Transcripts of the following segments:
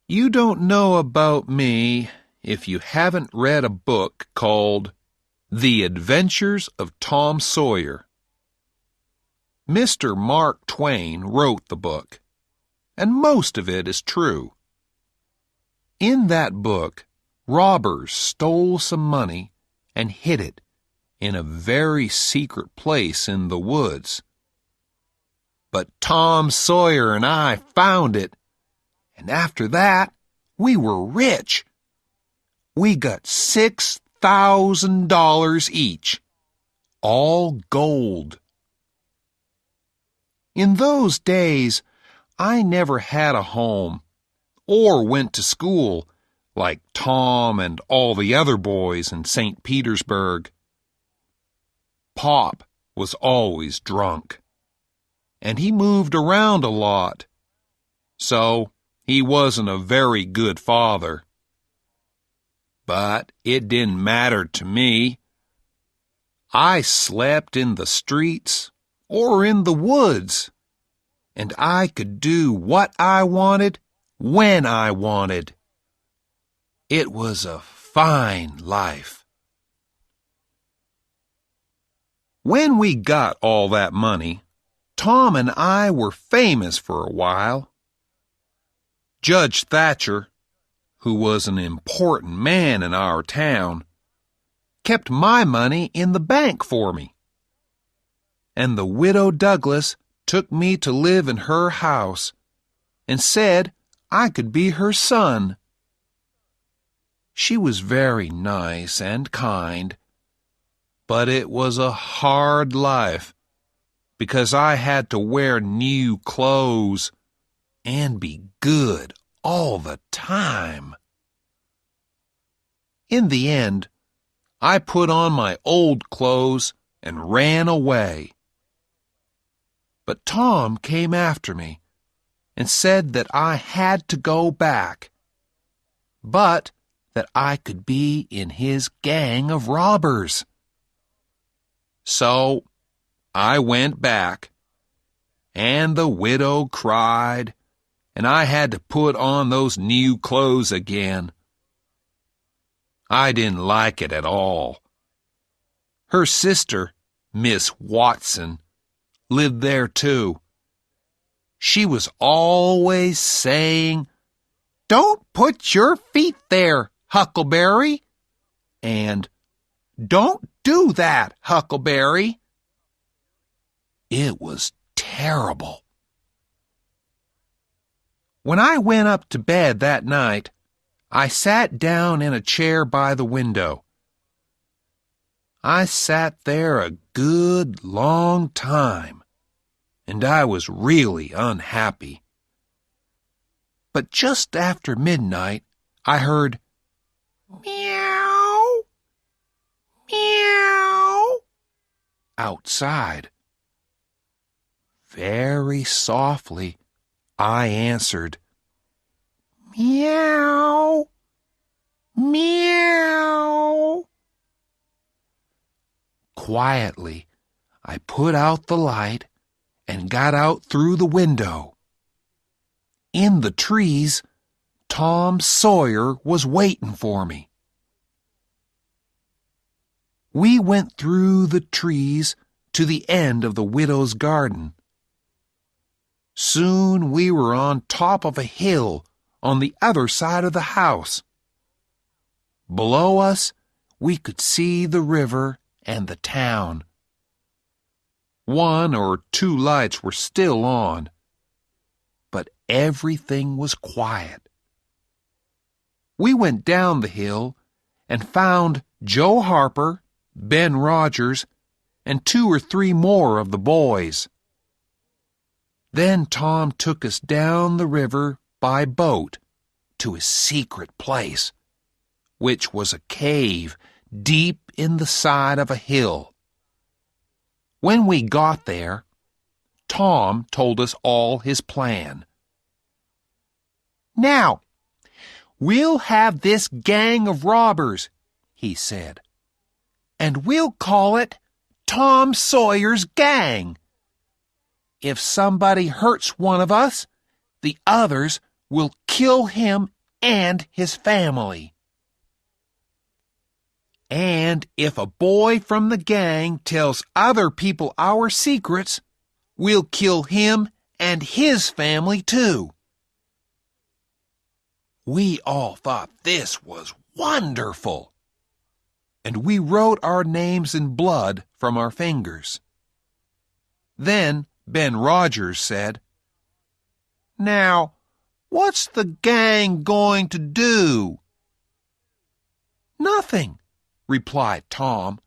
You don't know about me if you haven't read a book called The Adventures of Tom Sawyer. Mr. Mark Twain wrote the book, and most of it is true. In that book, robbers stole some money and hid it in a very secret place in the woods. But Tom Sawyer and I found it, and after that, we were rich. We got $6,000 each, all gold. In those days, I never had a home or went to school like Tom and all the other boys in St. Petersburg. Pop was always drunk, and he moved around a lot, so he wasn't a very good father. But it didn't matter to me. I slept in the streets or in the woods, and I could do what I wanted when I wanted. It was a fine life. When we got all that money, Tom and I were famous for a while. Judge Thatcher, who was an important man in our town, kept my money in the bank for me. And the widow Douglas took me to live in her house and said I could be her son. She was very nice and kind, but it was a hard life because I had to wear new clothes and be good all the time. In the end, I put on my old clothes and ran away. But Tom came after me and said that I had to go back, but that I could be in his gang of robbers. So I went back, and the widow cried, and I had to put on those new clothes again. I didn't like it at all. Her sister, Miss Watson, lived there too. She was always saying, "Don't put your feet there, Huckleberry," and "Don't do that, Huckleberry." It was terrible. When I went up to bed that night, I sat down in a chair by the window. I sat there a good long time, and I was really unhappy. But just after midnight, I heard meow, meow outside. Very softly, I answered, "Meow, meow." Quietly, I put out the light and got out through the window. In the trees, Tom Sawyer was waiting for me. We went through the trees to the end of the widow's garden. Soon we were on top of a hill on the other side of the house. Below us, we could see the river and the town. One or two lights were still on, but everything was quiet. We went down the hill and found Joe Harper, Ben Rogers, and 2 or 3 more of the boys. Then Tom took us down the river by boat to his secret place, which was a cave deep in the side of a hill. When we got there, Tom told us all his plan. "Now, we'll have this gang of robbers," he said, "and we'll call it Tom Sawyer's Gang. If somebody hurts one of us, the others will kill him and his family. And if a boy from the gang tells other people our secrets, we'll kill him and his family too. We all thought this was wonderful, and we wrote our names in blood from our fingers. Then Ben Rogers said, "Now, what's the gang going to do?" "Nothing," replied Tom.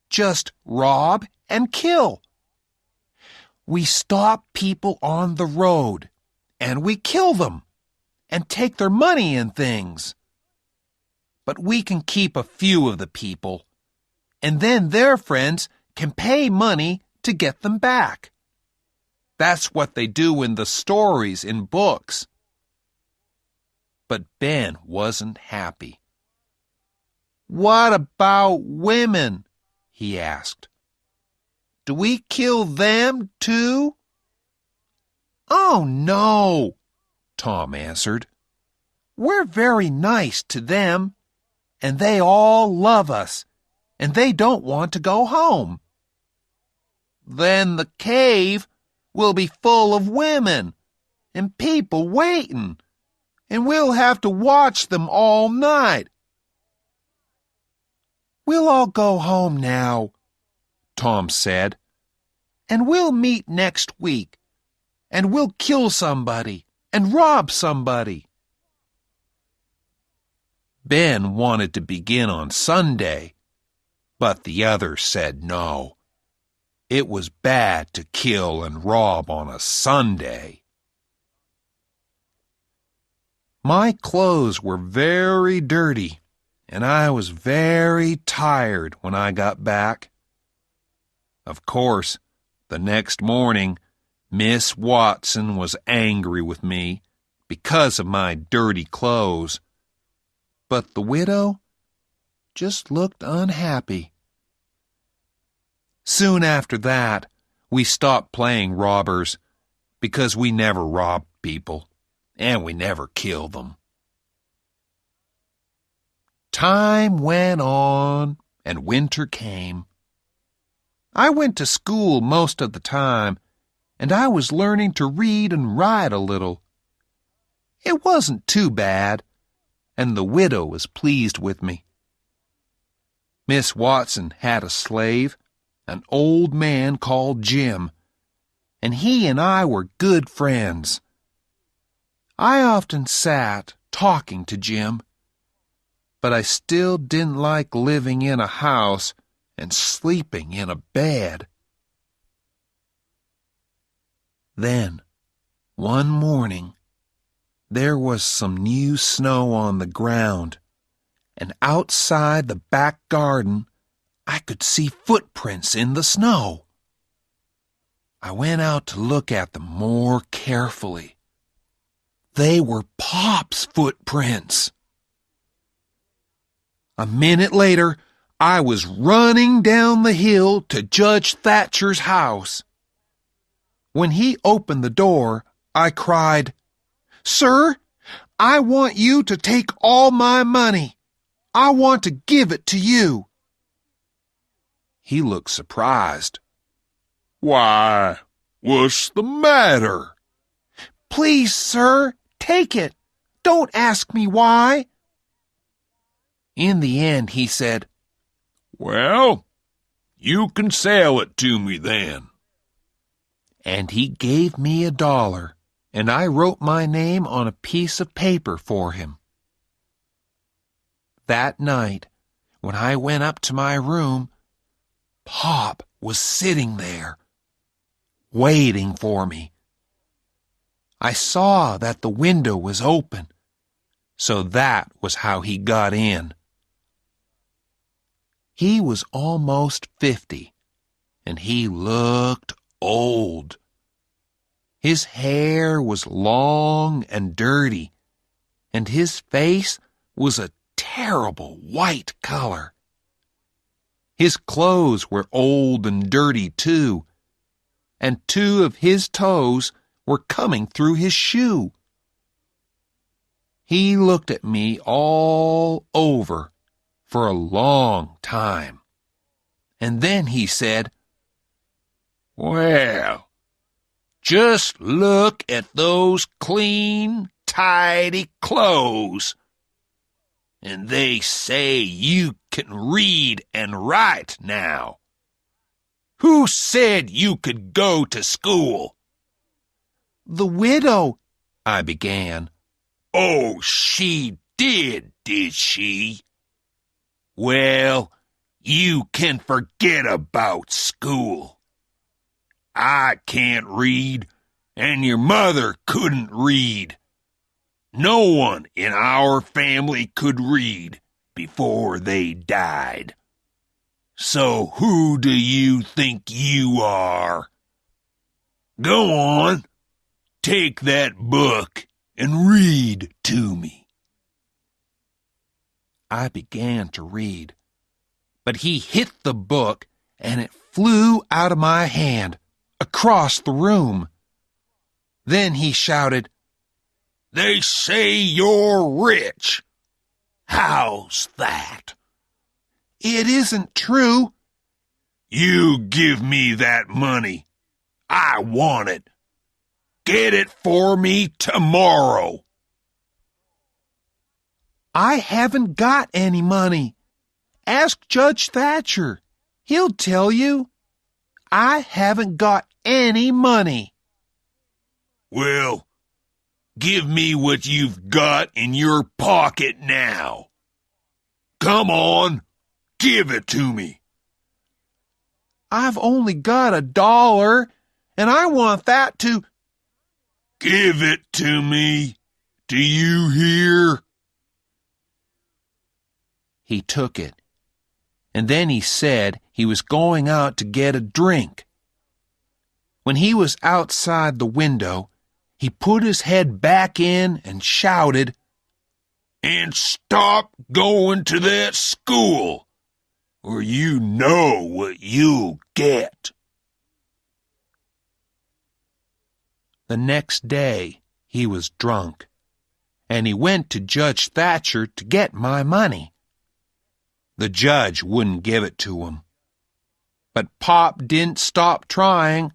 "Just rob and kill. We stop people on the road, and we kill them, and take their money and things. But we can keep a few of the people, and then their friends can pay money to get them back. That's what they do in the stories in books." But Ben wasn't happy. "What about women?" he asked. "Do we kill them too?" "Oh, no," Tom answered. "We're very nice to them, and they all love us, and they don't want to go home." "Then the cave will be full of women and people waiting, and we'll have to watch them all night." "We'll all go home now," Tom said, "and we'll meet next week, and we'll kill somebody and rob somebody." Ben wanted to begin on Sunday, but the others said no. It was bad to kill and rob on a Sunday. My clothes were very dirty, and I was very tired when I got back. Of course, the next morning, Miss Watson was angry with me because of my dirty clothes, but the widow just looked unhappy. Soon after that, we stopped playing robbers because we never robbed people, and we never killed them. Time went on, and winter came. I went to school most of the time, and I was learning to read and write a little. It wasn't too bad, and the widow was pleased with me. Miss Watson had a slave, an old man called Jim, and he and I were good friends. I often sat talking to Jim, but I still didn't like living in a house and sleeping in a bed. Then, one morning, there was some new snow on the ground, and outside the back garden, I could see footprints in the snow. I went out to look at them more carefully. They were Pop's footprints. A minute later, I was running down the hill to Judge Thatcher's house. When he opened the door, I cried, "Sir, I want you to take all my money. I want to give it to you." He looked surprised. "Why, what's the matter?" "Please, sir, take it. Don't ask me why." In the end, he said, "Well, you can sell it to me then." And he gave me $1, and I wrote my name on a piece of paper for him. That night, when I went up to my room, Pop was sitting there, waiting for me. I saw that the window was open, so that was how he got in. He was almost 50, and he looked old. His hair was long and dirty, and his face was a terrible white color. His clothes were old and dirty too, and 2 of his toes were coming through his shoe. He looked at me all over for a long time. And then he said, "Well, just look at those clean, tidy clothes. And they say you can read and write now. Who said you could go to school?" "The widow," I began. "Oh, she did she? Well, you can forget about school. I can't read, and your mother couldn't read. No one in our family could read before they died. So who do you think you are? Go on, take that book and read to me." I began to read, but he hit the book and it flew out of my hand across the room. Then he shouted, "They say you're rich. How's that?" "It isn't true." "You give me that money. I want it. Get it for me tomorrow." "I haven't got any money. Ask Judge Thatcher. He'll tell you. I haven't got any money." "Well, give me what you've got in your pocket now. Come on, give it to me." "I've only got $1, and I want that to—" "Give it to me. Do you hear?" He took it, and then he said he was going out to get a drink. When he was outside the window, he put his head back in and shouted, "And stop going to that school, or you know what you'll get." The next day he was drunk, and he went to Judge Thatcher to get my money. The judge wouldn't give it to him. But Pop didn't stop trying,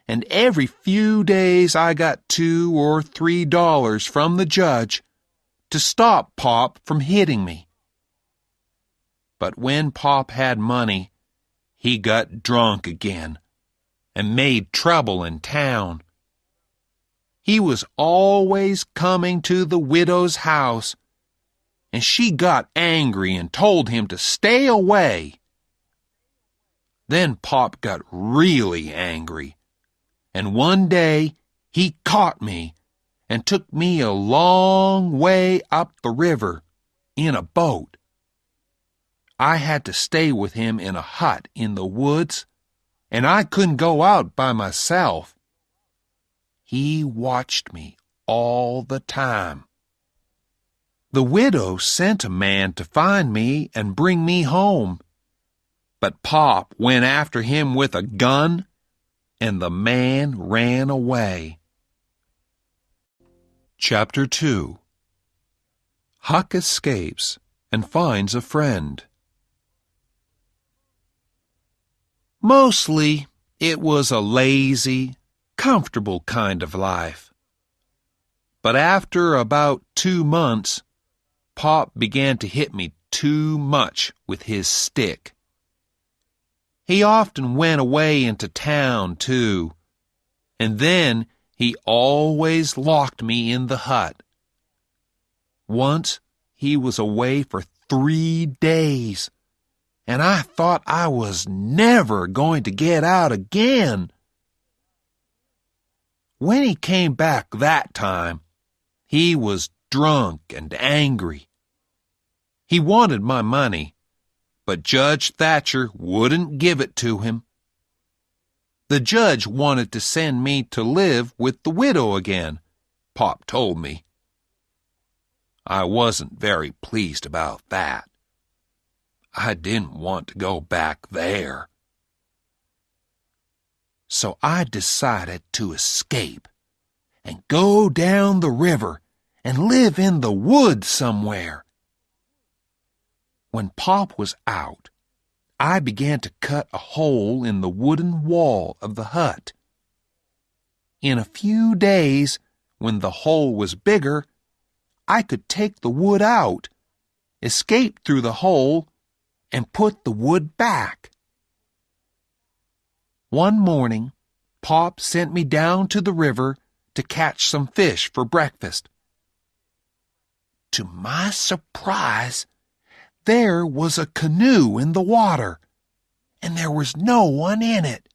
and every few days I got $2 or $3 from the judge to stop Pop from hitting me. But when Pop had money, he got drunk again and made trouble in town. He was always coming to the widow's house, and she got angry and told him to stay away. Then Pop got really angry, and one day he caught me and took me a long way up the river in a boat. I had to stay with him in a hut in the woods, and I couldn't go out by myself. He watched me all the time. The widow sent a man to find me and bring me home, but Pop went after him with a gun, and the man ran away. Chapter 2. Huck escapes and finds a friend. Mostly, it was a lazy, comfortable kind of life. But after about 2 months, Pop began to hit me too much with his stick. He often went away into town, too, and then he always locked me in the hut. Once he was away for 3 days, and I thought I was never going to get out again. When he came back that time, he was drunk and angry. He wanted my money, but Judge Thatcher wouldn't give it to him. The judge wanted to send me to live with the widow again, Pop told me. I wasn't very pleased about that. I didn't want to go back there. So I decided to escape and go down the river and live in the woods somewhere. When Pop was out, I began to cut a hole in the wooden wall of the hut. In a few days, when the hole was bigger, I could take the wood out, escape through the hole, and put the wood back. One morning, Pop sent me down to the river to catch some fish for breakfast. To my surprise, there was a canoe in the water, and there was no one in it.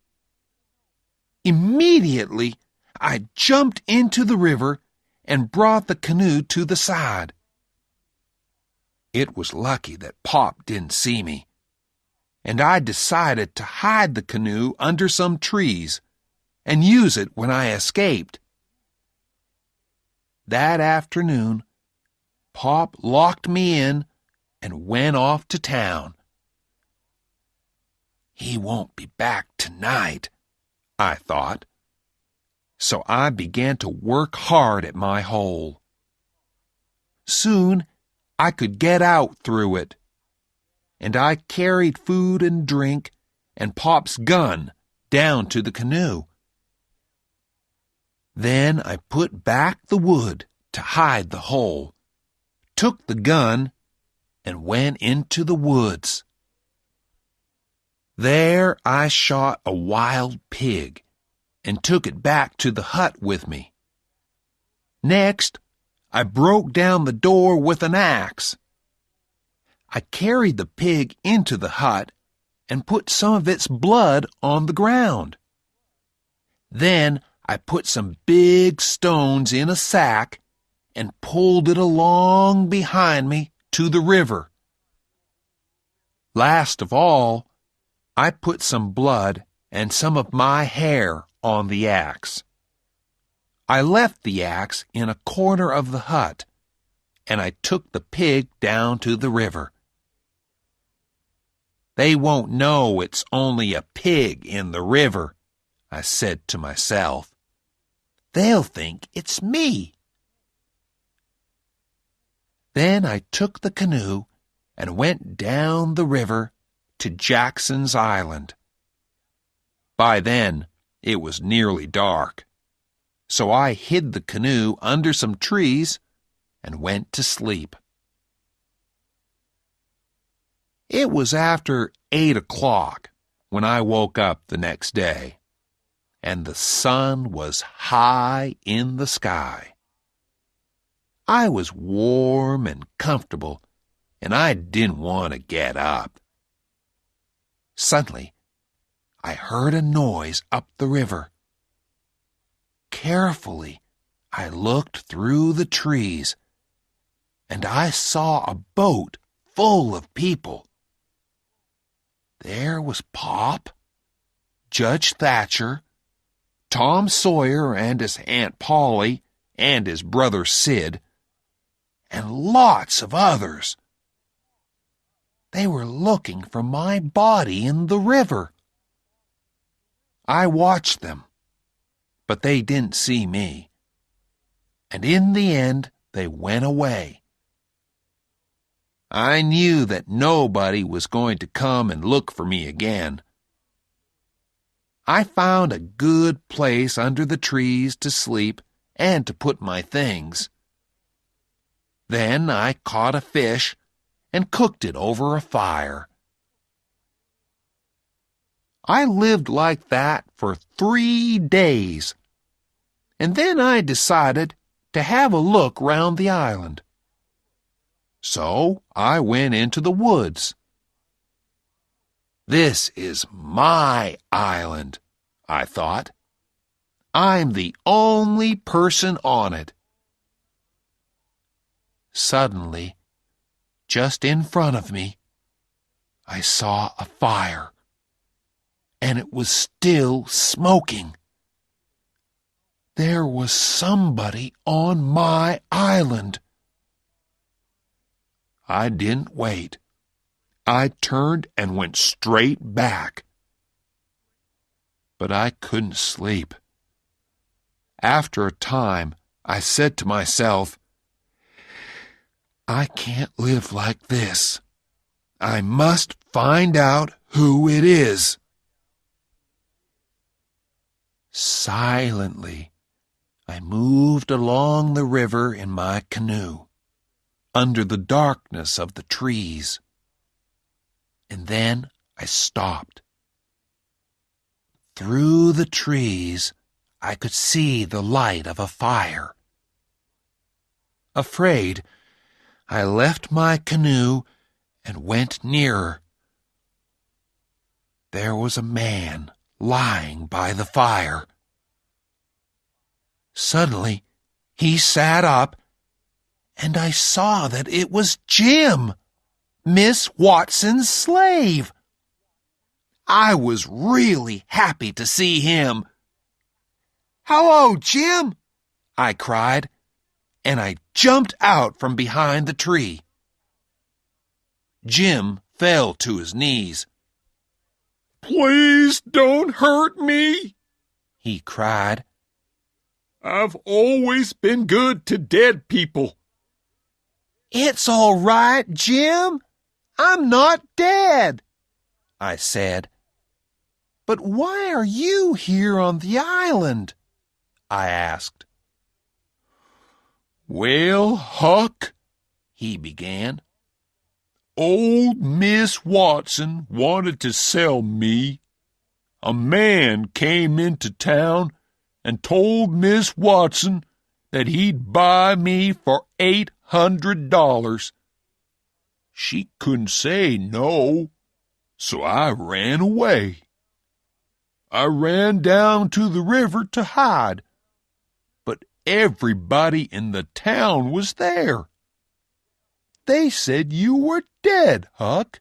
Immediately, I jumped into the river and brought the canoe to the side. It was lucky that Pop didn't see me, and I decided to hide the canoe under some trees and use it when I escaped. That afternoon, Pop locked me in and went off to town. He won't be back tonight, I thought. So I began to work hard at my hole. Soon I could get out through it, and I carried food and drink and Pop's gun down to the canoe. Then I put back the wood to hide the hole, took the gun, and went into the woods. There I shot a wild pig and took it back to the hut with me. Next, I broke down the door with an axe. I carried the pig into the hut and put some of its blood on the ground. Then I put some big stones in a sack and pulled it along behind me to the river. Last of all, I put some blood and some of my hair on the axe. I left the axe in a corner of the hut, and I took the pig down to the river. They won't know it's only a pig in the river, I said to myself. They'll think it's me. Then I took the canoe and went down the river to Jackson's Island. By then, it was nearly dark, so I hid the canoe under some trees and went to sleep. It was after 8 o'clock when I woke up the next day, and the sun was high in the sky. I was warm and comfortable, and I didn't want to get up. Suddenly, I heard a noise up the river. Carefully, I looked through the trees, and I saw a boat full of people. There was Pop, Judge Thatcher, Tom Sawyer and his Aunt Polly and his brother Sid, and lots of others. They were looking for my body in the river. I watched them, but they didn't see me, and in the end they went away. I knew that nobody was going to come and look for me again. I found a good place under the trees to sleep and to put my things. Then I caught a fish and cooked it over a fire. I lived like that for 3 days, and then I decided to have a look round the island. So I went into the woods. This is my island, I thought. I'm the only person on it. Suddenly, just in front of me, I saw a fire, and it was still smoking. There was somebody on my island. I didn't wait. I turned and went straight back. But I couldn't sleep. After a time, I said to myself, I can't live like this. I must find out who it is. Silently, I moved along the river in my canoe, under the darkness of the trees. And then I stopped. Through the trees, I could see the light of a fire. Afraid, I left my canoe and went nearer. There was a man lying by the fire. Suddenly, he sat up, and I saw that it was Jim, Miss Watson's slave. I was really happy to see him. "Hello, Jim!" I cried, and I jumped out from behind the tree. Jim fell to his knees. "Please don't hurt me," he cried. "I've always been good to dead people." "It's all right, Jim. I'm not dead," I said. "But why are you here on the island?" I asked. "Well, Huck," he began, "old Miss Watson wanted to sell me. A man came into town and told Miss Watson that he'd buy me for $800. She couldn't say no, so I ran away. I ran down to the river to hide, but everybody in the town was there. They said you were dead, Huck.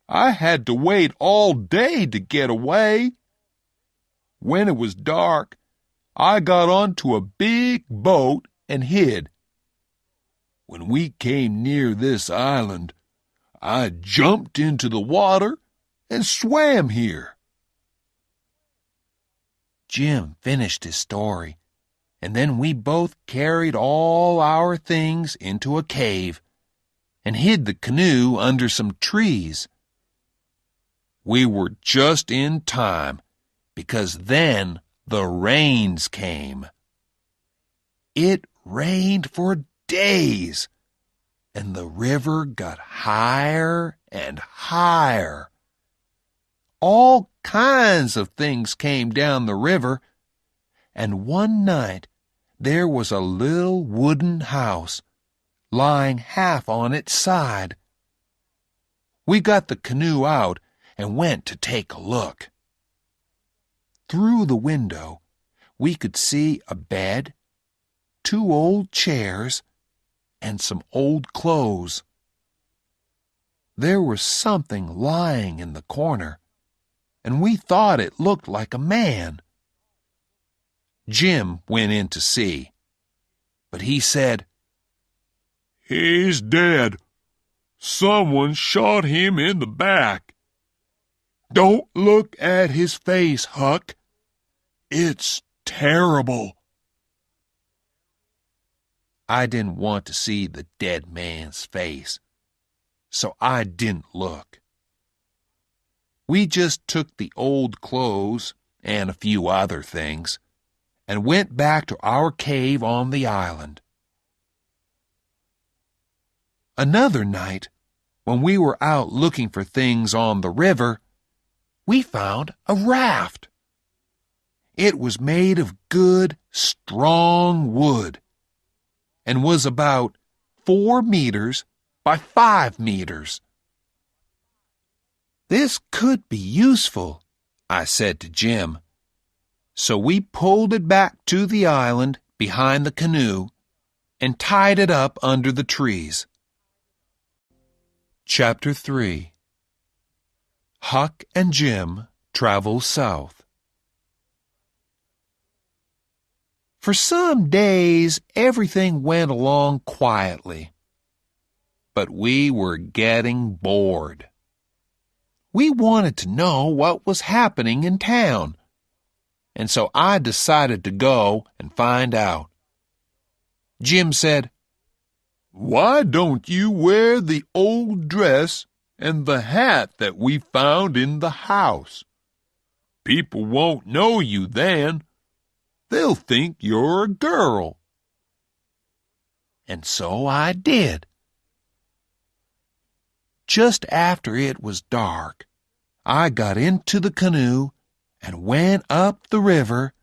I had to wait all day to get away. When it was dark, I got onto a big boat and hid. When we came near this island, I jumped into the water and swam here." Jim finished his story, and then we both carried all our things into a cave and hid the canoe under some trees. We were just in time, because then the rains came. It rained for days, and the river got higher and higher. All kinds of things came down the river, and one night there was a little wooden house lying half on its side. We got the canoe out and went to take a look. Through the window, we could see a bed, 2 old chairs, and some old clothes. There was something lying in the corner, and we thought it looked like a man. Jim went in to see, but he said, "He's dead. Someone shot him in the back. Don't look at his face, Huck. It's terrible." I didn't want to see the dead man's face, so I didn't look. We just took the old clothes and a few other things and went back to our cave on the island. Another night, when we were out looking for things on the river, we found a raft. It was made of good, strong wood and was about 4 meters by 5 meters. "This could be useful," I said to Jim. So we pulled it back to the island behind the canoe and tied it up under the trees. Chapter 3. Huck and Jim travel south. For some days, everything went along quietly, but we were getting bored. We wanted to know what was happening in town, and so I decided to go and find out. Jim said, Why don't you wear the old dress and the hat that we found in the house? People won't know you then. They'll think you're a girl." And so I did. Just after it was dark, I got into the canoe and went up the river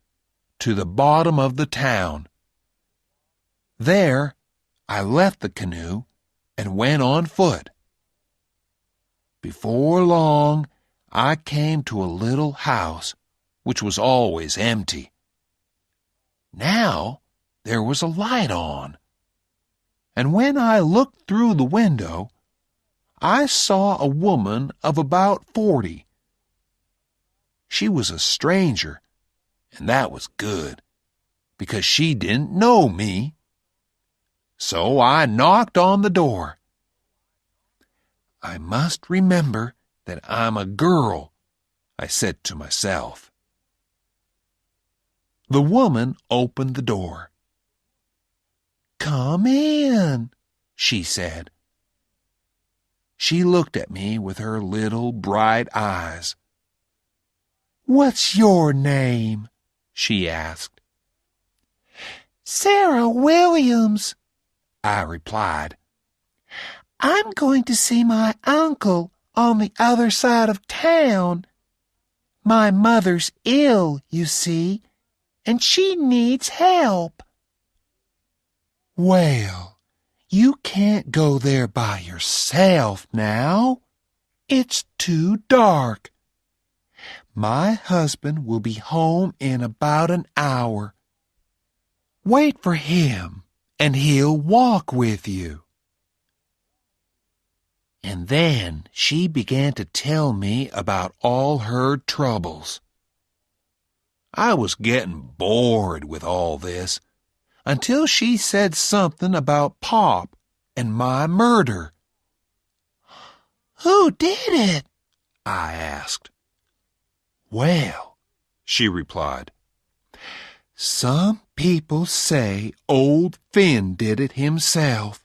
to the bottom of the town. There, I left the canoe and went on foot. Before long, I came to a little house which was always empty. Now there was a light on, and when I looked through the window, I saw a woman of about 40. She was a stranger, and that was good, because she didn't know me. So I knocked on the door. I must remember that I'm a girl, I said to myself. The woman opened the door. "Come in," she said. She looked at me with her little bright eyes. "What's your name?" she asked. "Sarah Williams," I replied. "I'm going to see my uncle on the other side of town. My mother's ill, you see, and she needs help." "Well, you can't go there by yourself now. It's too dark. My husband will be home in about an hour. Wait for him, and he'll walk with you." And then she began to tell me about all her troubles. I was getting bored with all this, until she said something about Pop and my murder. "Who did it?" I asked. "Well," she replied, "some people say old Finn did it himself.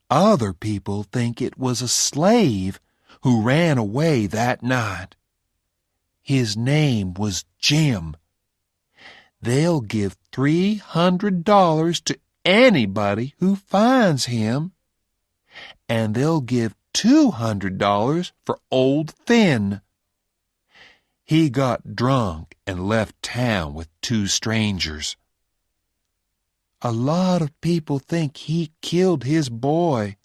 Other people think it was a slave who ran away that night. His name was Jim. They'll give $300 to anybody who finds him, and they'll give $200 for old Finn. He got drunk and left town with 2 strangers. A lot of people think he killed his boy,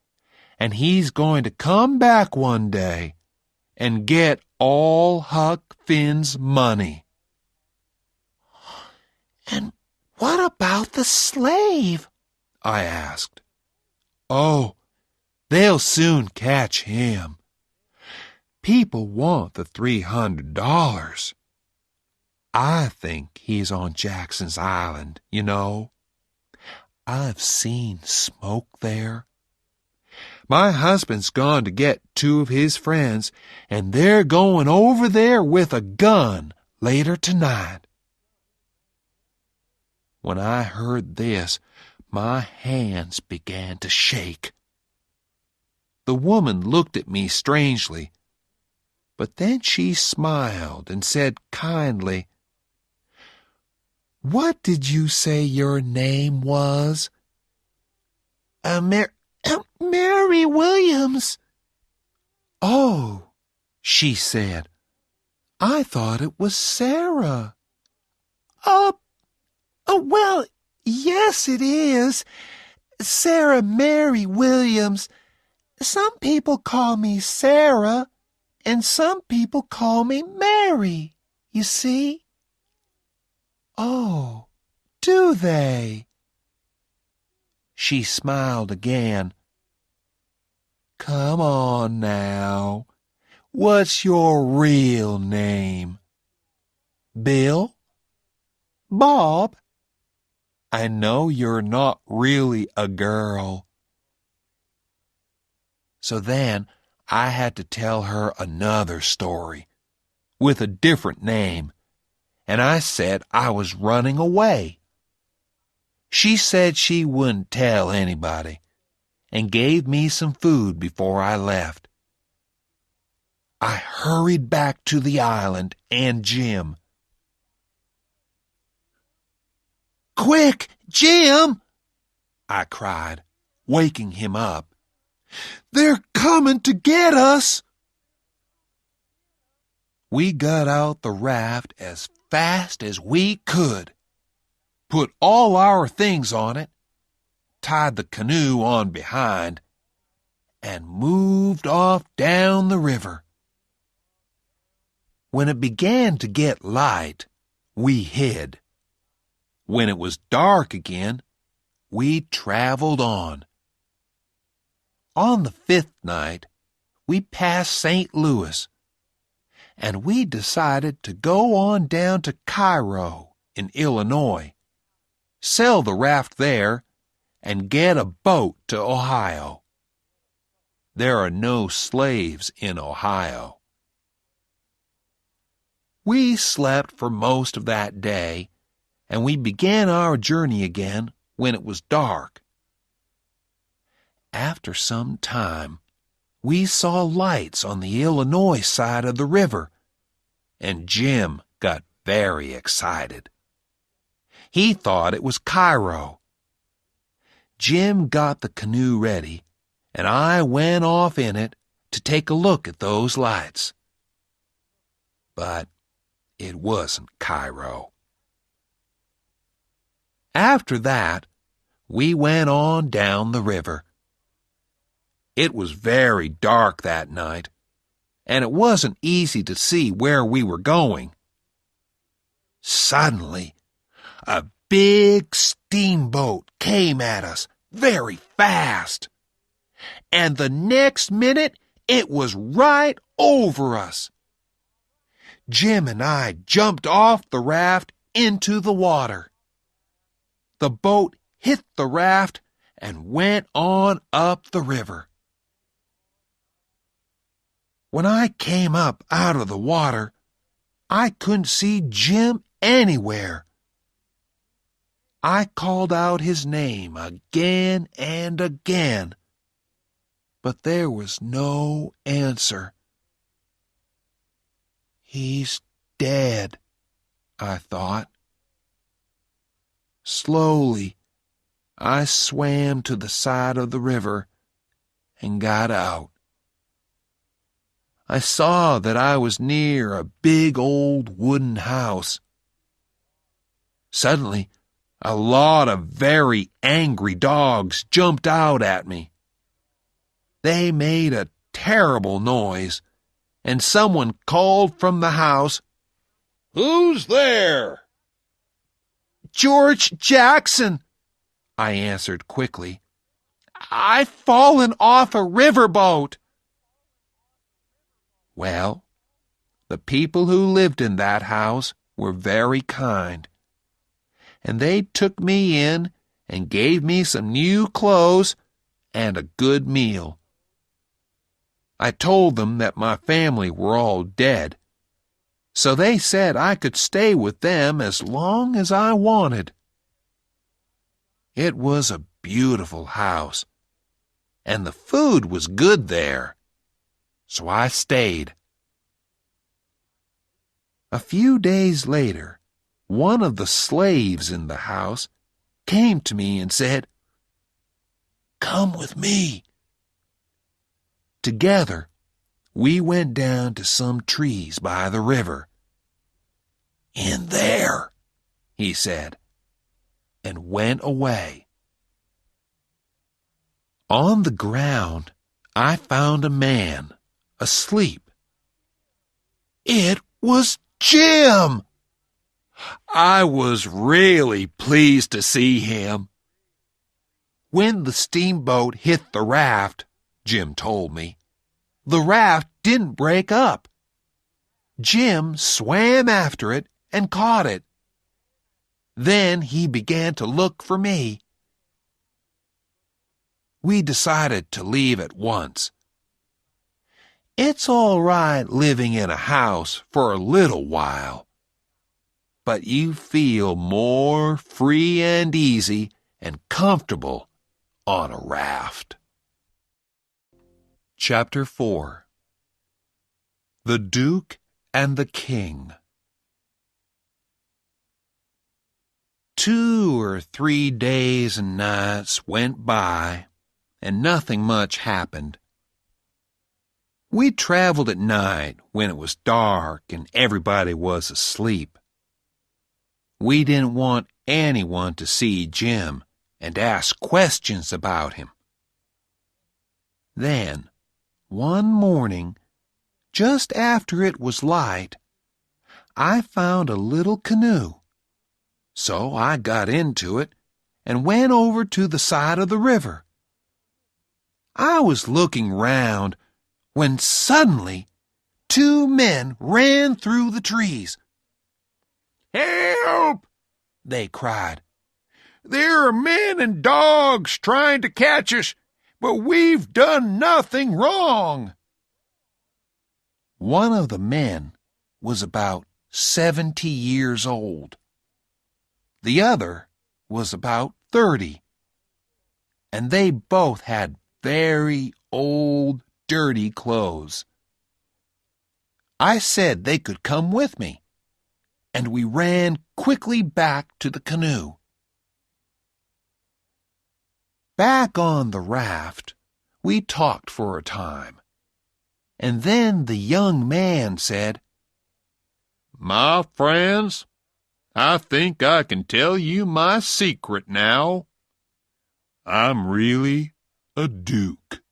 and he's going to come back one day and get all Huck Finn's money." "And what about the slave?" I asked. "Oh, they'll soon catch him. People want the $300. I think he's on Jackson's Island, you know. I've seen smoke there. My husband's gone to get 2 of his friends, and they're going over there with a gun later tonight." When I heard this, my hands began to shake. The woman looked at me strangely, but then she smiled and said kindly, "What did you say your name was?" Mary Williams." "Oh," she said, "I thought it was Sarah." Well, yes, it is. Sarah Mary Williams. Some people call me Sarah, and some people call me Mary, you see." "Oh, do they?" She smiled again. "Come on now. What's your real name? Bill? Bob? I know you're not really a girl." So then I had to tell her another story, with a different name, and I said I was running away. She said she wouldn't tell anybody, and gave me some food before I left. I hurried back to the island and Jim. "Quick, Jim!" I cried, waking him up. "They're coming to get us!" We got out the raft as fast as we could, put all our things on it, tied the canoe on behind, and moved off down the river. When it began to get light, we hid. When it was dark again, we traveled on. On the 5th night, we passed St. Louis, and we decided to go on down to Cairo in Illinois, sell the raft there, and get a boat to Ohio. There are no slaves in Ohio. We slept for most of that day, and we began our journey again when it was dark. After some time, we saw lights on the Illinois side of the river, and Jim got very excited. He thought it was Cairo. Jim got the canoe ready, and I went off in it to take a look at those lights. But it wasn't Cairo. After that, we went on down the river. It was very dark that night, and it wasn't easy to see where we were going. Suddenly, a big steamboat came at us very fast, and the next minute it was right over us. Jim and I jumped off the raft into the water. The boat hit the raft and went on up the river. When I came up out of the water, I couldn't see Jim anywhere. I called out his name again and again, but there was no answer. "He's dead," I thought. Slowly, I swam to the side of the river and got out. I saw that I was near a big old wooden house. Suddenly, a lot of very angry dogs jumped out at me. They made a terrible noise, and someone called from the house, "Who's there?" "George Jackson," I answered quickly. "I've fallen off a riverboat." Well, the people who lived in that house were very kind, and they took me in and gave me some new clothes and a good meal. I told them that my family were all dead, so they said I could stay with them as long as I wanted. It was a beautiful house, and the food was good there, so I stayed. A few days later, one of the slaves in the house came to me and said, "Come with me." Together, we went down to some trees by the river. "In there," he said, and went away. On the ground, I found a man asleep. It was Jim! I was really pleased to see him. When the steamboat hit the raft, Jim told me, the raft didn't break up. Jim swam after it and caught it. Then he began to look for me. We decided to leave at once. It's all right living in a house for a little while, but you feel more free and easy and comfortable on a raft. Chapter 4. The Duke and the King. 2 or 3 days and nights went by, and nothing much happened. We traveled at night when it was dark and everybody was asleep. We didn't want anyone to see Jim and ask questions about him. Then, one morning, just after it was light, I found a little canoe. So I got into it and went over to the side of the river. I was looking round when suddenly 2 men ran through the trees. "Help!" they cried. "There are men and dogs trying to catch us, but we've done nothing wrong." One of the men was about 70 years old. The other was about 30, and they both had very old, dirty clothes. I said they could come with me, and we ran quickly back to the canoe. Back on the raft, we talked for a time, and then the young man said, "My friends, I think I can tell you my secret now. I'm really a duke.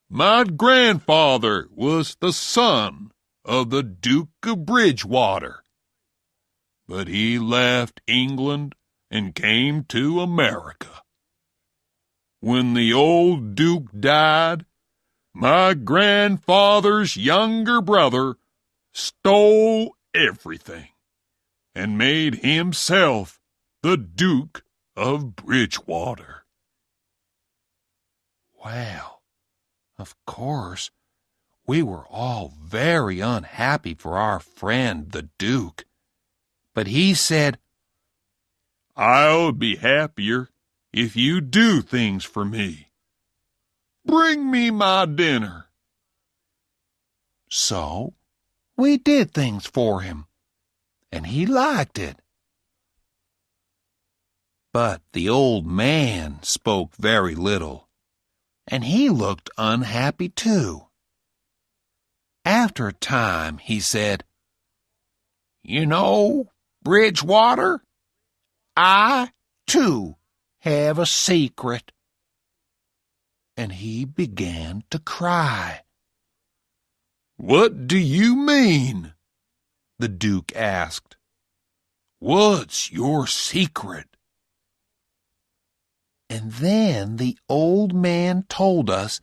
My grandfather was the son of the Duke of Bridgewater, but he left England and came to America. When the old duke died, my grandfather's younger brother stole everything and made himself the Duke of Bridgewater." Well, of course, we were all very unhappy for our friend the Duke, but he said, "I'll be happier if you do things for me. Bring me my dinner." So we did things for him, and he liked it. But the old man spoke very little, and he looked unhappy too. After a time he said, "You know, Bridgewater, I, too, have a secret." And he began to cry. "What do you mean?" the Duke asked. "What's your secret?" And then the old man told us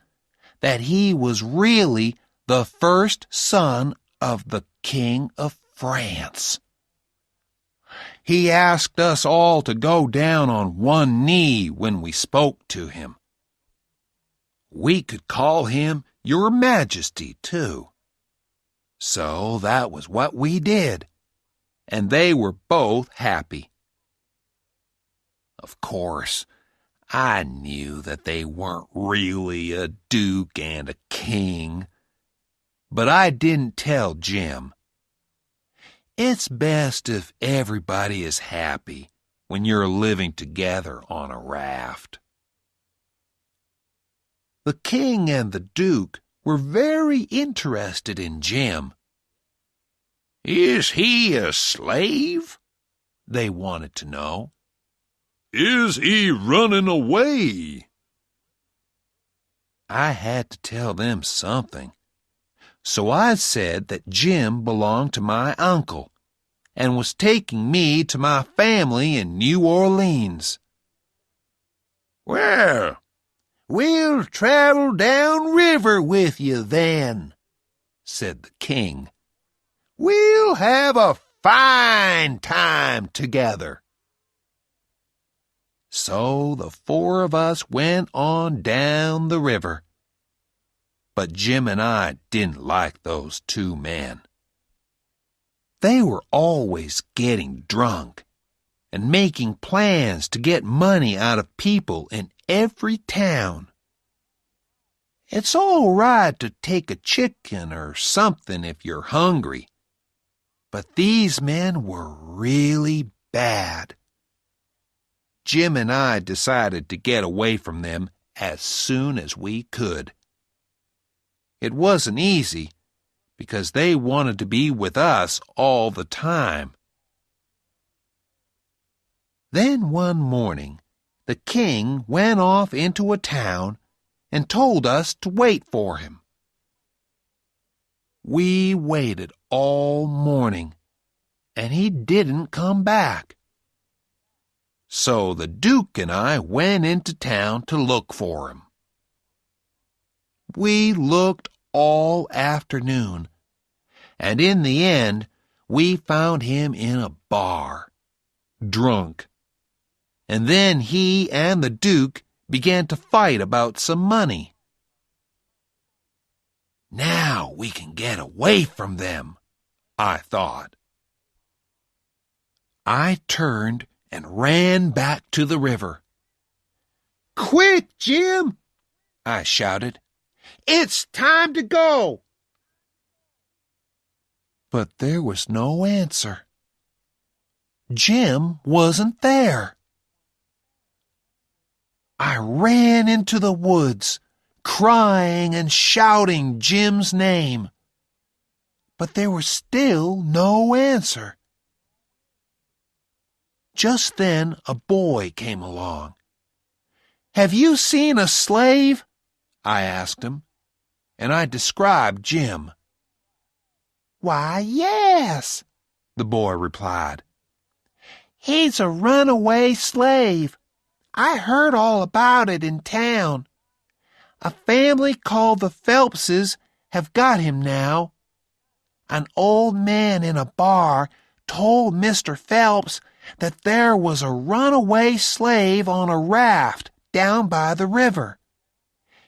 that he was really the first son of the King of France. He asked us all to go down on one knee when we spoke to him. We could call him Your Majesty, too. So that was what we did, and they were both happy. Of course, I knew that they weren't really a duke and a king, but I didn't tell Jim. It's best if everybody is happy when you're living together on a raft. The king and the duke were very interested in Jim. "Is he a slave?" they wanted to know. "Is he running away?" I had to tell them something, so I said that Jim belonged to my uncle and was taking me to my family in New Orleans. "Well, we'll travel down river with you then," said the king. "We'll have a fine time together." So the 4 of us went on down the river. But Jim and I didn't like those 2 men. They were always getting drunk and making plans to get money out of people in every town. It's all right to take a chicken or something if you're hungry, but these men were really bad. Jim and I decided to get away from them as soon as we could. It wasn't easy, because they wanted to be with us all the time. Then one morning, the king went off into a town and told us to wait for him. We waited all morning, and he didn't come back. So the Duke and I went into town to look for him. We looked all afternoon, and in the end, we found him in a bar, drunk. And then he and the Duke began to fight about some money. Now we can get away from them, I thought. I turned and ran back to the river. "Quick, Jim!" I shouted. "It's time to go!" But there was no answer. Jim wasn't there. I ran into the woods, crying and shouting Jim's name. But there was still no answer. Just then a boy came along. "Have you seen a slave?" I asked him, and I described Jim. "Why, yes," the boy replied. "He's a runaway slave. I heard all about it in town. A family called the Phelpses have got him now. An old man in a bar told Mr. Phelps that there was a runaway slave on a raft down by the river.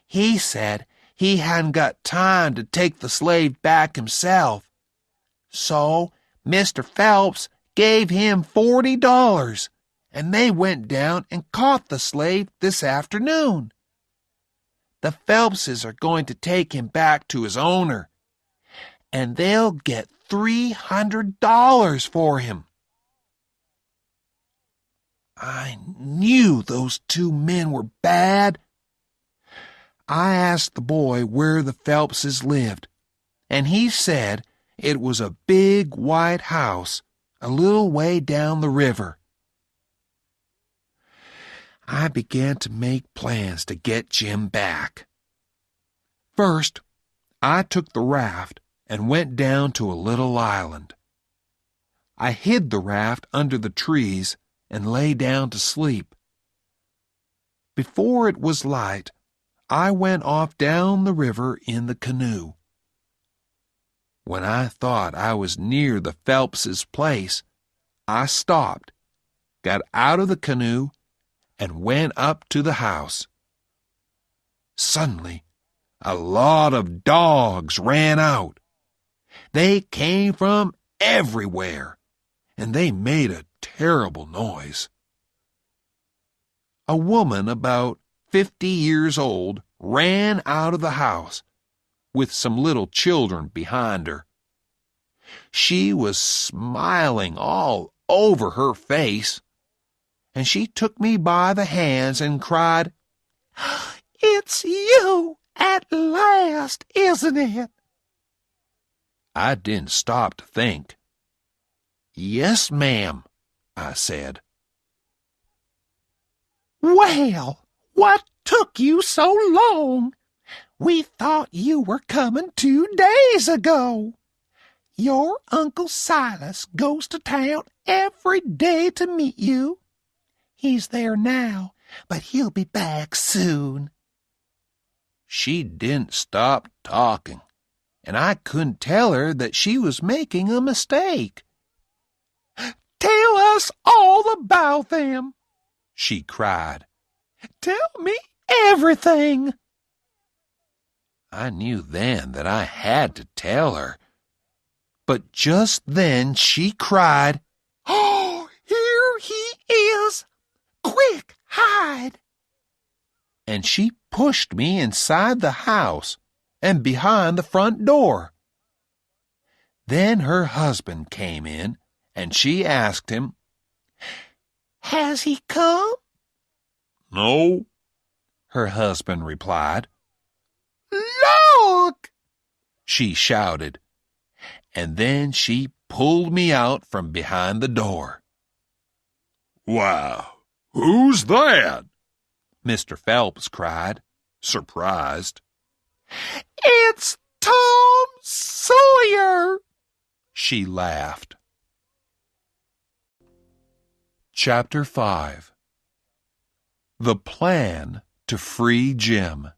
He said he hadn't got time to take the slave back himself. So Mr. Phelps gave him $40, and they went down and caught the slave this afternoon. The Phelpses are going to take him back to his owner, and they'll get $300 for him." I knew those two men were bad. I asked the boy where the Phelpses lived, and he said it was a big white house a little way down the river. I began to make plans to get Jim back. First, I took the raft and went down to a little island. I hid the raft under the trees and lay down to sleep. Before it was light, I went off down the river in the canoe. When I thought I was near the Phelpses' place, I stopped, got out of the canoe, and went up to the house. Suddenly, a lot of dogs ran out. They came from everywhere, and they made a terrible noise. A woman about 50 years old ran out of the house with some little children behind her. She was smiling all over her face, and she took me by the hands and cried, "It's you at last, isn't it?" I didn't stop to think. "Yes, ma'am," I said. "Well, what took you so long? We thought you were coming 2 days ago. Your Uncle Silas goes to town every day to meet you. He's there now, but he'll be back soon." She didn't stop talking, and I couldn't tell her that she was making a mistake. "Tell us all about them," she cried. "Tell me everything." I knew then that I had to tell her. But just then she cried, "Oh, here he is! Quick, hide!" and she pushed me inside the house and behind the front door. Then her husband came in, and she asked him, "Has he come?" "No," her husband replied. "Look!" she shouted, and then she pulled me out from behind the door. "Wow, who's that?" Mr. Phelps cried, surprised. "It's Tom Sawyer," she laughed. Chapter 5. The Plan to Free Jim.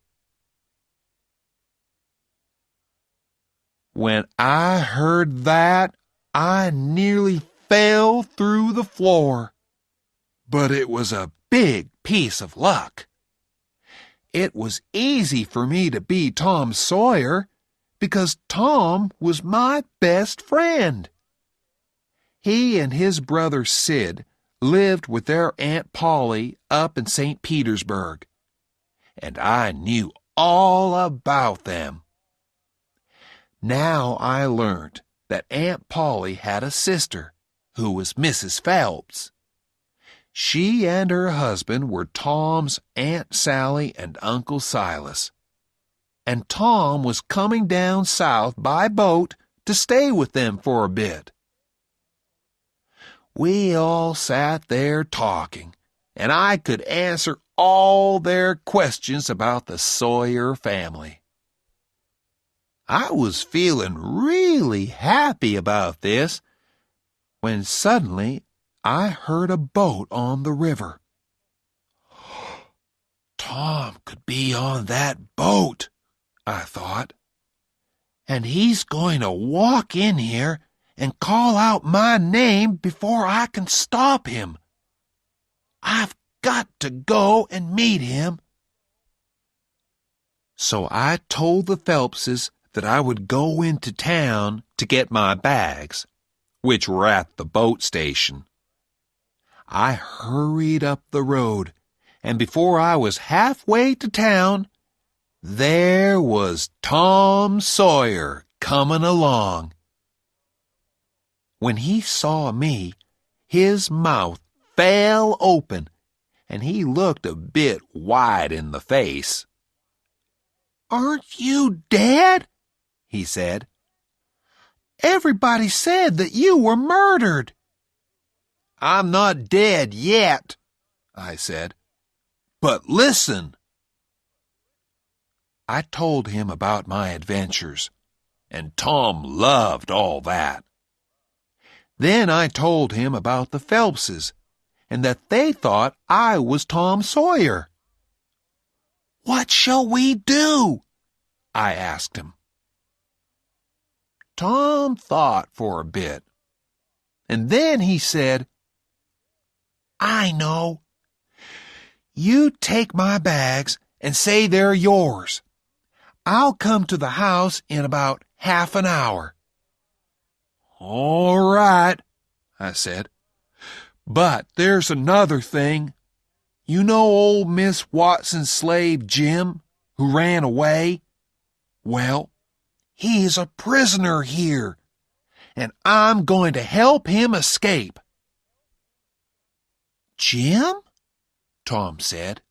When I heard that, I nearly fell through the floor. But it was a big piece of luck. It was easy for me to be Tom Sawyer because Tom was my best friend. He and his brother Sid lived with their Aunt Polly up in St. Petersburg, and I knew all about them. Now I learned that Aunt Polly had a sister who was Mrs. Phelps. She and her husband were Tom's Aunt Sally and Uncle Silas, and Tom was coming down south by boat to stay with them for a bit. We all sat there talking, and I could answer all their questions about the Sawyer family. I was feeling really happy about this when suddenly I heard a boat on the river. Tom could be on that boat, I thought, and he's going to walk in here and call out my name before I can stop him. I've got to go and meet him. So I told the Phelpses that I would go into town to get my bags, which were at the boat station. I hurried up the road, and before I was halfway to town, there was Tom Sawyer coming along. When he saw me, his mouth fell open, and he looked a bit white in the face. "Aren't you dead?" he said. "Everybody said that you were murdered." "I'm not dead yet," I said. "But listen." I told him about my adventures, and Tom loved all that. Then I told him about the Phelpses, and that they thought I was Tom Sawyer. "What shall we do?" I asked him. Tom thought for a bit, and then he said, "I know. You take my bags and say they're yours. I'll come to the house in about half an hour." "All right," I said. "But there's another thing. You know old Miss Watson's slave Jim, who ran away? Well, he's a prisoner here, and I'm going to help him escape." "Jim?" Tom said.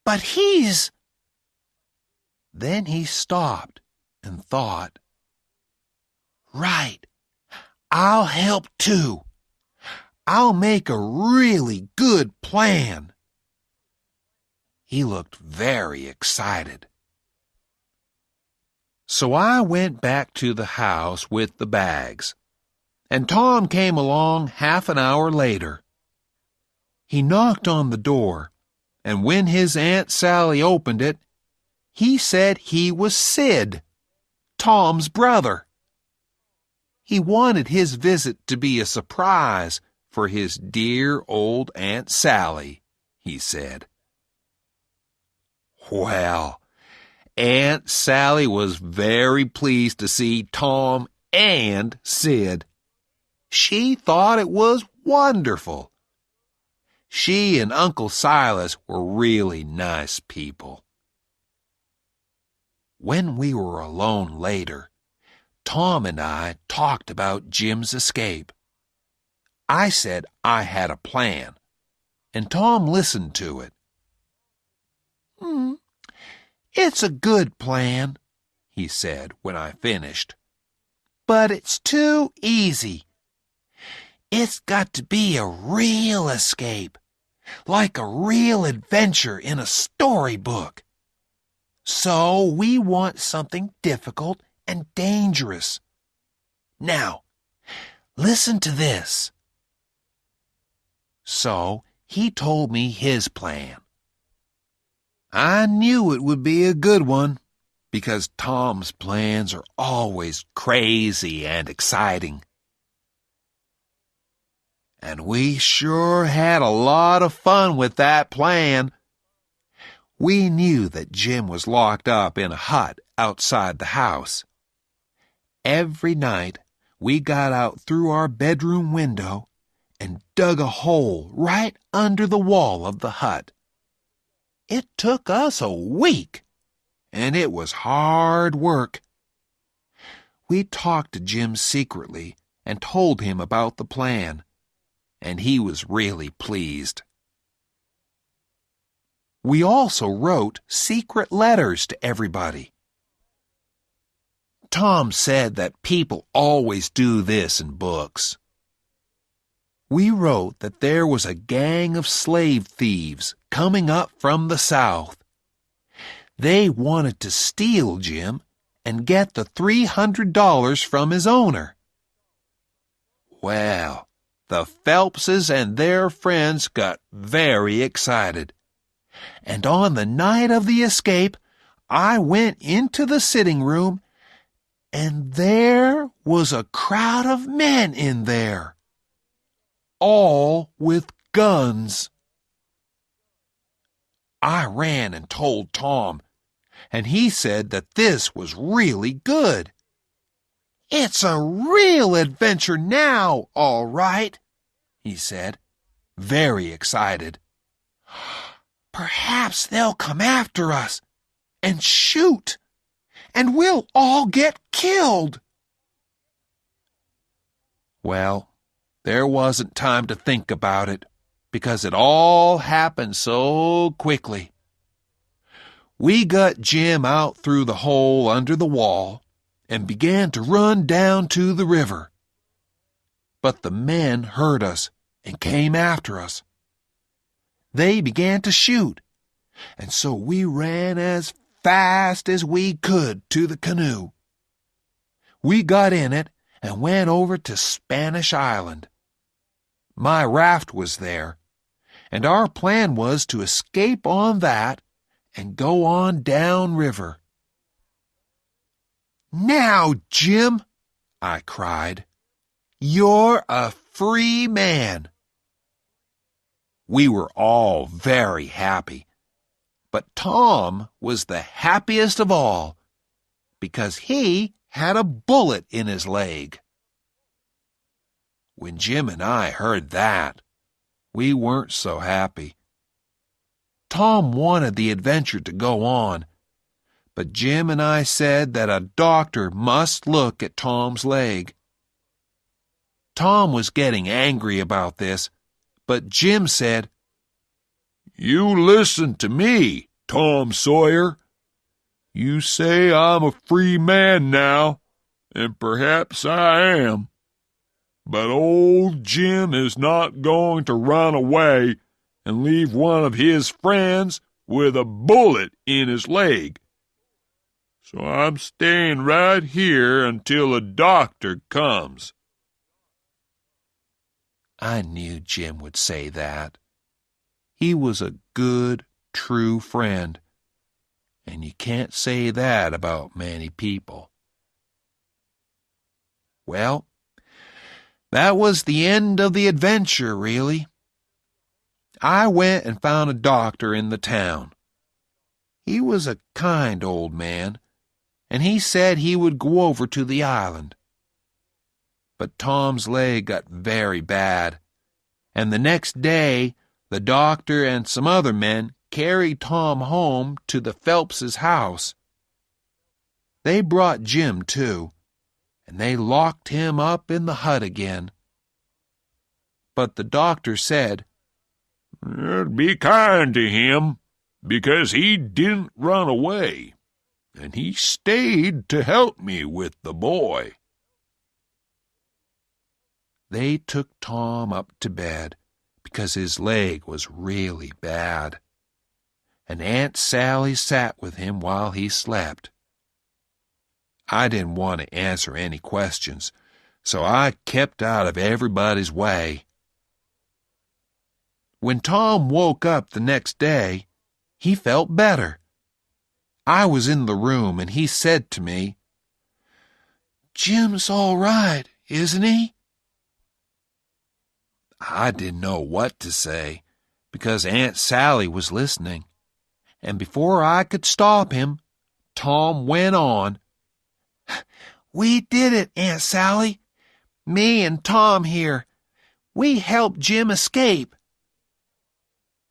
"But he's—" Then he stopped and thought. "Right. I'll help too. I'll make a really good plan." He looked very excited. So I went back to the house with the bags, and Tom came along half an hour later. He knocked on the door, and when his Aunt Sally opened it, he said he was Sid, Tom's brother. He wanted his visit to be a surprise for his dear old Aunt Sally, he said. Well, Aunt Sally was very pleased to see Tom and Sid. She thought it was wonderful. She and Uncle Silas were really nice people. When we were alone later, Tom and I talked about Jim's escape. I said I had a plan, and Tom listened to it. It's a good plan, he said when I finished. But it's too easy. It's got to be a real escape, like a real adventure in a storybook. So we want something difficult and dangerous. Now, listen to this. So he told me his plan. I knew it would be a good one, because Tom's plans are always crazy and exciting. And we sure had a lot of fun with that plan. We knew that Jim was locked up in a hut outside the house. Every night we got out through our bedroom window and dug a hole right under the wall of the hut. It took us a week, and it was hard work. We talked to Jim secretly and told him about the plan, and he was really pleased. We also wrote secret letters to everybody. Tom said that people always do this in books. We wrote that there was a gang of slave thieves coming up from the South. They wanted to steal Jim and get the $300 from his owner. Well, the Phelpses and their friends got very excited. And on the night of the escape, I went into the sitting room, and there was a crowd of men in there, all with guns. I ran and told Tom, and he said that this was really good. It's a real adventure now, all right, he said, very excited. Perhaps they'll come after us and shoot, and we'll all get killed. Well, there wasn't time to think about it, because it all happened so quickly. We got Jim out through the hole under the wall and began to run down to the river. But the men heard us and came after us. They began to shoot, and so we ran as fast as we could to the canoe. We got in it and went over to Spanish Island. My raft was there, and our plan was to escape on that and go on down river. Now, Jim, I cried, you're a free man. We were all very happy, but Tom was the happiest of all, because he had a bullet in his leg. When Jim and I heard that, we weren't so happy. Tom wanted the adventure to go on, but Jim and I said that a doctor must look at Tom's leg. Tom was getting angry about this, but Jim said, "You listen to me, Tom Sawyer. You say I'm a free man now, and perhaps I am. But old Jim is not going to run away and leave one of his friends with a bullet in his leg. So I'm staying right here until a doctor comes." I knew Jim would say that. He was a good, true friend, and you can't say that about many people. Well, that was the end of the adventure, really. I went and found a doctor in the town. He was a kind old man, and he said he would go over to the island. But Tom's leg got very bad, and the next day The doctor and some other men carried Tom home to the Phelpses' house. They brought Jim, too, and they locked him up in the hut again. But the doctor said, "Be kind to him, because he didn't run away, and he stayed to help me with the boy." They took Tom up to bed because his leg was really bad, and Aunt Sally sat with him while he slept. I didn't want to answer any questions, so I kept out of everybody's way. When Tom woke up the next day, he felt better. I was in the room, and he said to me, "Jim's all right, isn't he?" I didn't know what to say, because Aunt Sally was listening, and before I could stop him, Tom went on. "We did it, Aunt Sally. Me and Tom here. We helped Jim escape."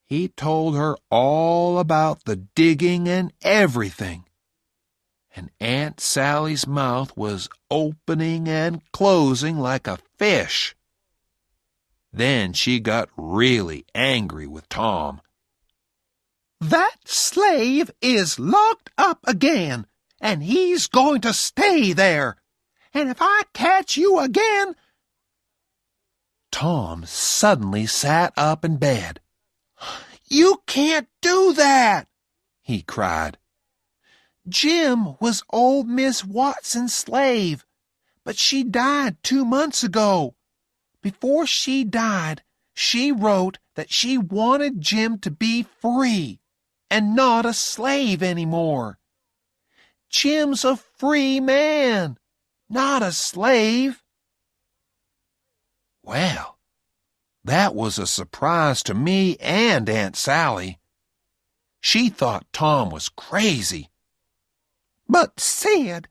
He told her all about the digging and everything, and Aunt Sally's mouth was opening and closing like a fish. Then she got really angry with Tom. "That slave is locked up again, and he's going to stay there. And if I catch you again—" Tom suddenly sat up in bed. "You can't do that!" he cried. "Jim was old Miss Watson's slave, but she died 2 months ago. Before she died, she wrote that she wanted Jim to be free and not a slave anymore. Jim's a free man, not a slave." Well, that was a surprise to me and Aunt Sally. She thought Tom was crazy. "But, Sid,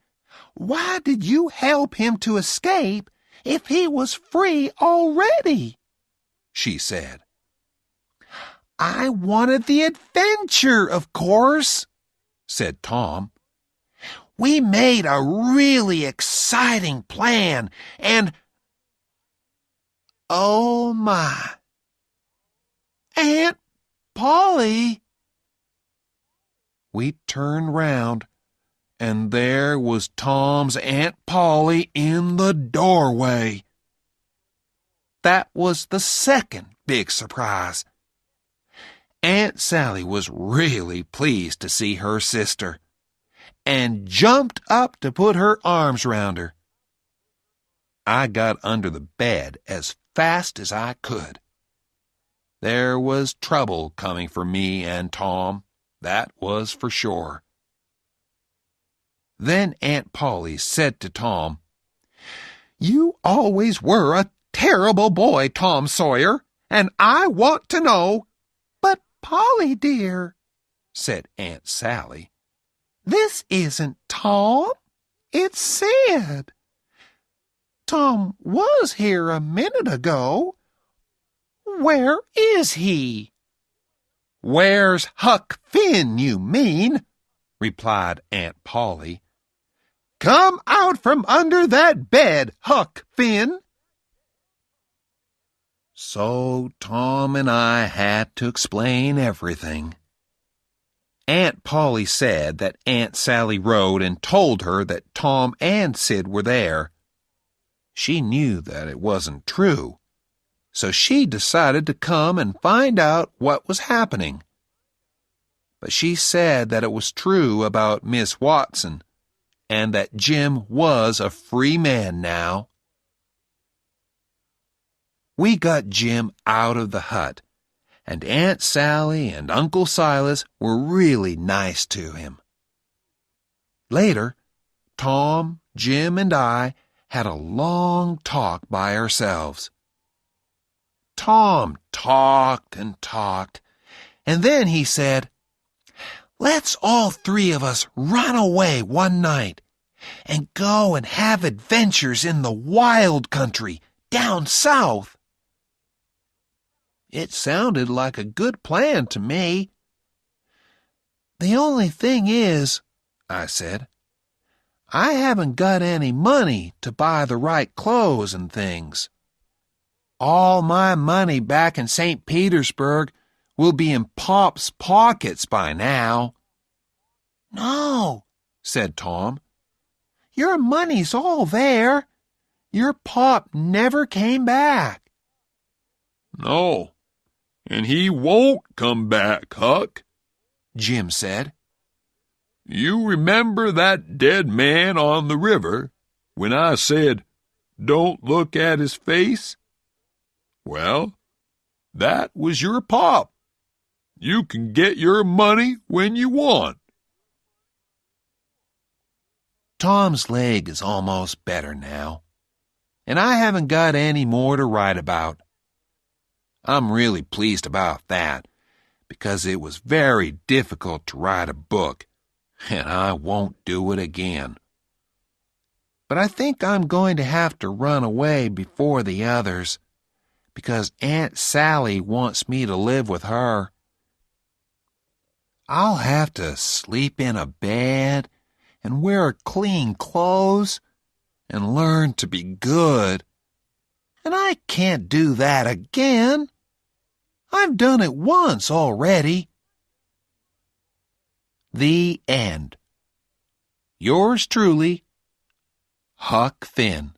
why did you help him to escape if he was free already?" she said. "I wanted the adventure, of course," said Tom. "We made a really exciting plan, and—" "Oh, my! Aunt Polly!" We turned round, and there was Tom's Aunt Polly in the doorway. That was the second big surprise. Aunt Sally was really pleased to see her sister, and jumped up to put her arms round her. I got under the bed as fast as I could. There was trouble coming for me and Tom, that was for sure. Then Aunt Polly said to Tom, "You always were a terrible boy, Tom Sawyer, and I want to know—" "But, Polly, dear," said Aunt Sally, "this isn't Tom, it's Sid. Tom was here a minute ago. Where is he?" "Where's Huck Finn, you mean?" replied Aunt Polly. "Come out from under that bed, Huck Finn." So Tom and I had to explain everything. Aunt Polly said that Aunt Sally wrote and told her that Tom and Sid were there. She knew that it wasn't true, so she decided to come and find out what was happening. But she said that it was true about Miss Watson, and that Jim was a free man now. We got Jim out of the hut, and Aunt Sally and Uncle Silas were really nice to him. Later, Tom, Jim, and I had a long talk by ourselves. Tom talked and talked, and then he said, "Let's all 3 of us run away one night and go and have adventures in the wild country down south." It sounded like a good plan to me. The only thing is, I said, I haven't got any money to buy the right clothes and things. All my money back in St. Petersburg will be in Pop's pockets by now. No, said Tom. Your money's all there. Your Pop never came back. No, and he won't come back, Huck, Jim said. You remember that dead man on the river when I said, "Don't look at his face"? Well, that was your Pop. You can get your money when you want. Tom's leg is almost better now, and I haven't got any more to write about. I'm really pleased about that, because it was very difficult to write a book, and I won't do it again. But I think I'm going to have to run away before the others, because Aunt Sally wants me to live with her. I'll have to sleep in a bed and wear clean clothes and learn to be good. And I can't do that again. I've done it once already. The end. Yours truly, Huck Finn.